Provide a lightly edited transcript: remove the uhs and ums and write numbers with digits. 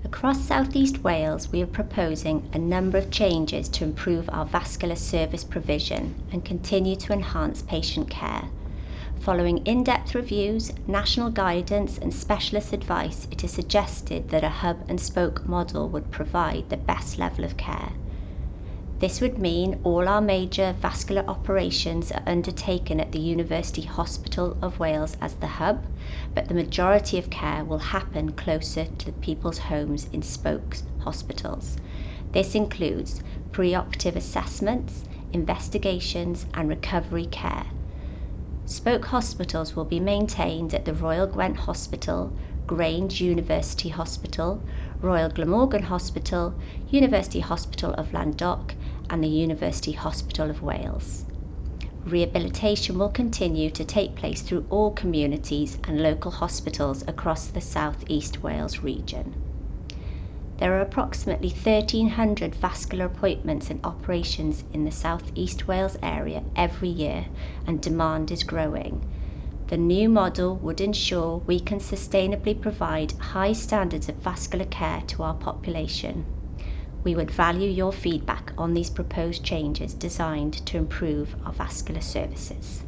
Across South East Wales, we are proposing a number of changes to improve our vascular service provision and continue to enhance patient care. Following in-depth reviews, national guidance and specialist advice, it is suggested that a hub and spoke model would provide the best level of care. This would mean all our major vascular operations are undertaken at the University Hospital of Wales as the hub, but the majority of care will happen closer to people's homes in spoke hospitals. This includes pre-operative assessments, investigations and recovery care. Spoke hospitals will be maintained at the Royal Gwent Hospital, Grange University Hospital, Royal Glamorgan Hospital, University Hospital of Languedoc and the University Hospital of Wales. Rehabilitation will continue to take place through all communities and local hospitals across the South East Wales region. There are approximately 1,300 vascular appointments and operations in the South East Wales area every year, and demand is growing. The new model would ensure we can sustainably provide high standards of vascular care to our population. We would value your feedback on these proposed changes designed to improve our vascular services.